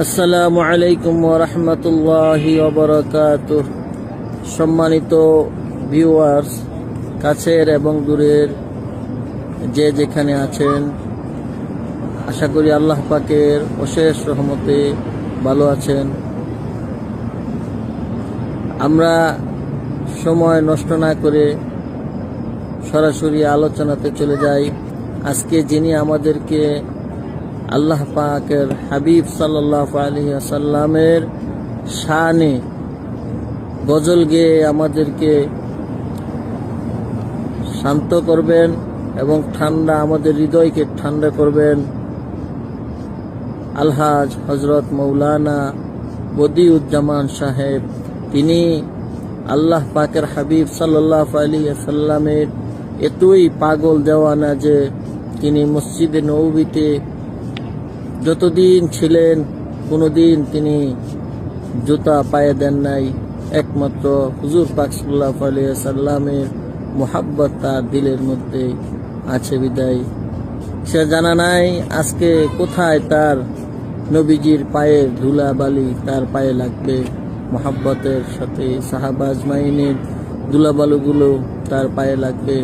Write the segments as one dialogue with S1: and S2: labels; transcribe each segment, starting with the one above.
S1: আসসালামু আলাইকুম ওয়া রাহমাতুল্লাহি ওয়া বারাকাতুহ। সম্মানিত ভিউয়ার্স, কাছের এবং দূরের যে যেখানে আছেন, আশা করি আল্লাহ পাকের অশেষ রহমতে ভালো আছেন। আমরা সময় নষ্ট না করে সরাসরি আলোচনাতে চলে যাই। আজকে যিনি আমাদেরকে আল্লাহ পাকের হাবিব সাল্লাল্লাহু আলাইহি ওয়াসাল্লামের শানে গজল গেয়ে আমাদেরকে শান্ত করবেন এবং ঠান্ডা আমাদের হৃদয়কে ঠান্ডা করবেন, আলহাজ হজরত মৌলানা বদিউজ্জামান সাহেব। তিনি আল্লাহ পাকের হাবিব সাল্লাল্লাহু আলাইহি ওয়াসাল্লামের এতই পাগল দেওয়ানা যে তিনি মসজিদে নববীতে যতদিন ছিলেন কোনোদিন তিনি জুতা পায়ে দেন নাই। একমাত্র হুজুর পাক সাল্লাল্লাহু আলাইহি ওয়াসাল্লামের মুহাব্বত তার দিলের মধ্যে আছে বিদায় সে জানা নাই আজকে কোথায় তার নবীজির পায়ের ধুলা বালি তার পায়ে লাগবে। মুহাব্বতের সাথে সাহাবা আজমাইনের ধুলাবালুগুলো তার পায়ে লাগবে।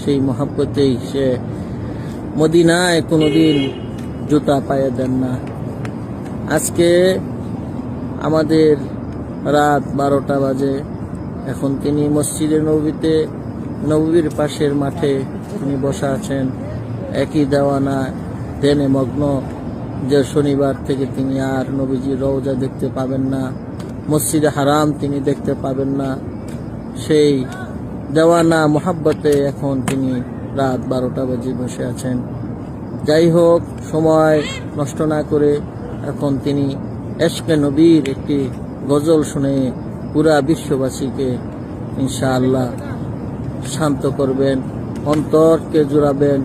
S1: সেই মুহাব্বতেই সে মদিনায় কোনোদিন জুতা পায়ে দেন না। আজকে আমাদের রাত 12টা বাজে। এখন তিনি মসজিদে নববীতে নববীর পাশের মাঠে তিনি বসা আছেন, একই দেওয়ানা ধ্যানে মগ্ন যে শনিবার থেকে তিনি আর নবীজির রওজা দেখতে পাবেন না, মসজিদে হারাম তিনি দেখতে পাবেন না। সেই দেওয়ানা মোহাব্বতে এখন তিনি রাত 12টা বাজে বসে আছেন। যাই হোক, সময় নষ্ট না করে এখন তিনি এশকে নবীর একটি গজল শুনে পুরা বিশ্ববাসীকে ইনশাআল্লাহ শান্ত করবেন, অন্তরকে জুড়াবেন।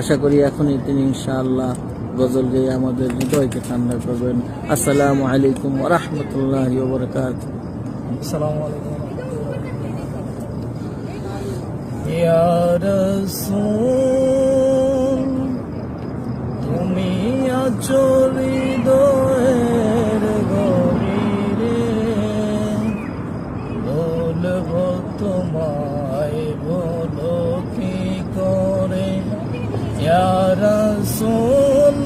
S1: আশা করি এখনই তিনি ইনশাআল্লাহ গজল গেয়ে আমাদের হৃদয়কে ঠান্ডা করবেন। আসসালামু আলাইকুম ওয়া রাহমাতুল্লাহি ওয়া বারাকাতুহু।
S2: আসসালামু আলাইকুম। ইয়া রাসূল, তুমি আছো হৃদয়ের গভীরে, বলবো তোমায় বলো কি করে। ইয়া রাসূল,